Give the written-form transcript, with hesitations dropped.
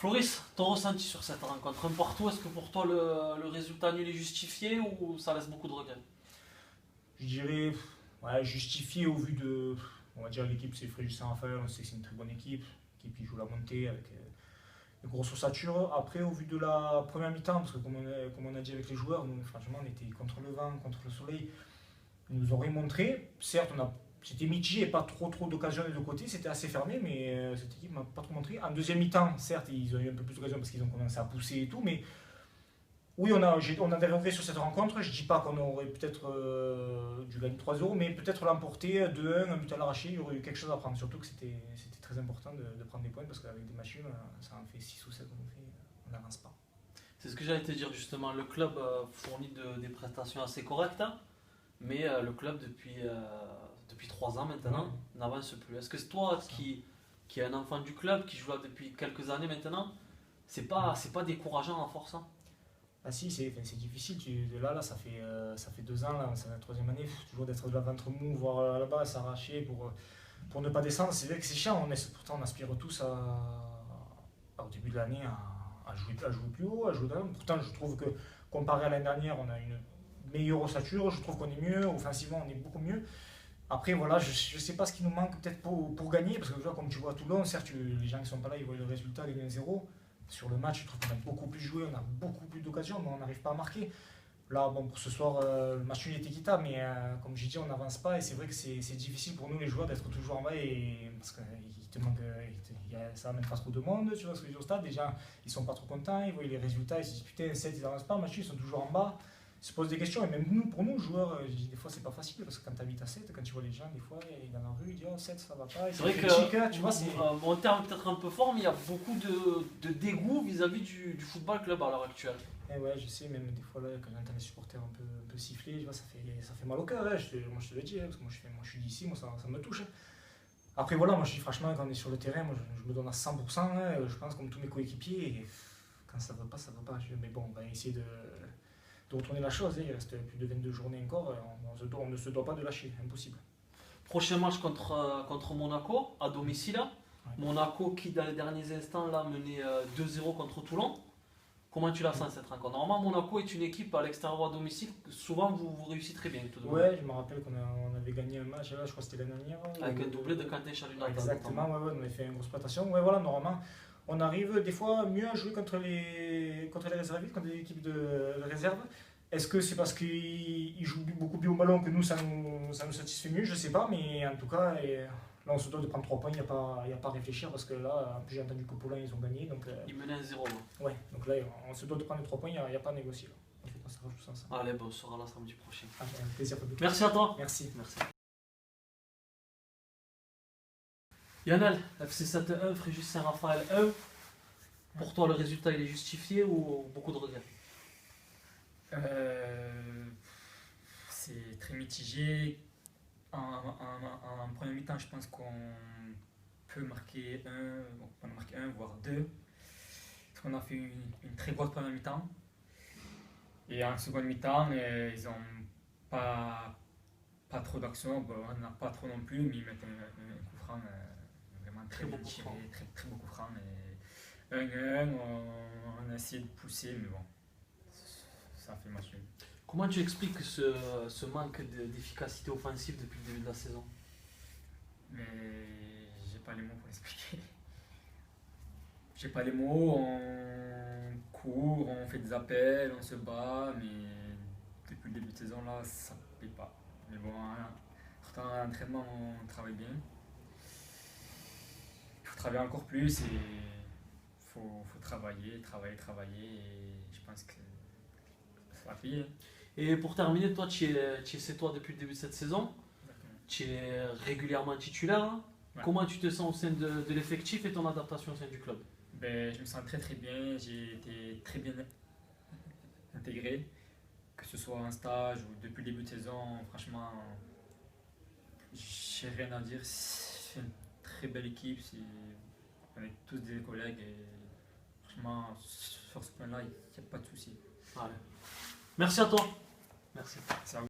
Floris, ton ressenti sur cette rencontre, un partout, est-ce que pour toi le résultat nul est justifié ou ça laisse beaucoup de regrets? Je dirais ouais, justifié au vu de. On va dire l'équipe, c'est Fréjus Saint-Raphaël, on sait que c'est une très bonne équipe. L'équipe qui joue la montée avec une grosse ossature. Après, au vu de la première mi-temps, parce que comme on a dit avec les joueurs, nous, franchement, on était contre le vent, contre le soleil. Ils nous ont rien montré. Certes, c'était mitigé et pas trop d'occasions des deux côtés. C'était assez fermé, mais cette équipe m'a pas trop montré. En deuxième mi-temps, certes, ils ont eu un peu plus d'occasions parce qu'ils ont commencé à pousser et tout, mais oui, on a des regrets sur cette rencontre. Je ne dis pas qu'on aurait peut-être dû gagner 3-0, mais peut-être l'emporter 2-1, un but à l'arraché, il y aurait eu quelque chose à prendre. Surtout que c'était très important de prendre des points parce qu'avec des machines, ça en fait 6 ou 7, on n'avance pas. C'est ce que j'allais te dire justement, le club fournit des prestations assez correctes, hein, mais le club depuis 3 ans maintenant n'avance plus. Est-ce que c'est toi qui est un enfant du club, qui joue là depuis quelques années maintenant, c'est pas décourageant en force, hein? Ah si, c'est difficile. Là, ça fait 2 ans, là, c'est la troisième année, toujours d'être de la ventre mou, voire là-bas, s'arracher pour ne pas descendre. C'est vrai que c'est chiant, pourtant on aspire tous au début de l'année à jouer plus haut, à jouer quand même. Pourtant, je trouve que comparé à l'année dernière, on a une meilleure ossature, je trouve qu'on est mieux, offensivement on est beaucoup mieux. Après, voilà, je ne sais pas ce qui nous manque peut-être pour gagner, parce que tu vois, comme tu vois à Toulon, certes, les gens qui sont pas là, ils voient le résultat, les 1-0. Sur le match, je trouve qu'on a beaucoup plus joué, on a beaucoup plus d'occasions, mais on n'arrive pas à marquer. Là, bon, pour ce soir, le match nul est équitable, mais comme j'ai dit, on n'avance pas et c'est vrai que c'est difficile pour nous, les joueurs, d'être toujours en bas parce qu'il te manque, ça amène pas trop de monde, tu vois ce que je veux dire au stade. Les gens, ils sont pas trop contents, ils voient les résultats, ils se disent putain, 7 ils n'avancent pas, le match nul, ils sont toujours en bas. Ils se posent des questions et même nous, pour nous, joueurs, je dis, des fois, c'est pas facile parce que quand tu habites à 7, quand tu vois les gens, des fois, dans la rue, ils disent oh, 7 ça va pas, ils C'est sont vrai que critiques, tu vois, c'est. mon terme est peut-être un peu fort, mais il y a beaucoup de dégoût vis-à-vis du football club à l'heure actuelle. Et ouais, je sais, même des fois, là, quand j'entends les supporters un peu siffler, tu vois, ça fait mal au cœur, hein, moi je te le dis, hein, parce que moi je suis d'ici, moi ça me touche. Après, voilà, moi je dis franchement, quand on est sur le terrain, moi je me donne à 100%, hein, je pense comme tous mes coéquipiers, et quand ça va pas, ça va pas. Mais bon, on va essayer de retourner la chose, hein, il reste plus de 22 journées encore, on ne se doit pas de lâcher, impossible. Prochain match contre Monaco, à domicile. Ouais. Monaco qui, dans les derniers instants, là, menait 2-0 contre Toulon. Comment tu la sens cette rencontre? Normalement, Monaco est une équipe à l'extérieur ou à domicile que souvent vous réussissez très bien. Tout de même. Ouais, je me rappelle on avait gagné un match, là, je crois que c'était l'année dernière. Avec un doublé de Kanté Chaluna. Exactement, ouais, on avait fait une grosse prestation. Ouais, voilà, normalement, on arrive des fois mieux à jouer contre les réservistes, contre les équipes de réserve. Est-ce que c'est parce qu'ils jouent beaucoup plus au ballon que nous, ça nous satisfait mieux? Je sais pas, mais en tout cas, là, on se doit de prendre 3 points, il n'y a pas à réfléchir parce que là, en plus, j'ai entendu que Paulin, ils ont gagné. Donc, Ils menaient 1-0. ouais, donc là, on se doit de prendre les 3 points, il n'y a pas à négocier. Là. Il faut qu'on s'arrange tous ensemble. Allez, bon, on sera là samedi prochain. Ah, un plaisir, Fabio. Merci à toi. Merci. Merci. Lionel, FC 7-1, Fréjus Saint-Raphaël 1. Pour toi, le résultat il est justifié ou beaucoup de regrets? Euh, c'est très mitigé. En première mi-temps, je pense qu'on peut marquer un, voire deux. Parce qu'on a fait une très grosse première mi-temps. Et en seconde mi-temps, ils n'ont pas trop d'action. Bon, on n'a pas trop non plus, mais ils mettent un coup franc vraiment très bien tiré, très beau coup franc. Et 1-1, on a essayé de pousser, mais bon, ça a fait le match nul. Comment tu expliques ce manque d'efficacité offensive depuis le début de la saison? Mais j'ai pas les mots pour l'expliquer. J'ai pas les mots, on court, on fait des appels, on se bat, mais depuis le début de saison là, ça ne plaît pas. Mais bon, pourtant à l'entraînement on travaille bien. Il faut travailler encore plus et il faut travailler, et je pense que ça va payer. Et pour terminer, toi, c'est toi depuis le début de cette saison. Exactement. Tu es régulièrement titulaire, hein. Ouais. Comment tu te sens au sein de l'effectif et ton adaptation au sein du club? Ben, je me sens très bien, j'ai été très bien intégré, que ce soit en stage ou depuis le début de saison, franchement, j'ai rien à dire, c'est une très belle équipe, avec tous des collègues et franchement, sur ce point-là, il n'y a pas de souci. Allez. Merci à toi. Merci. Ça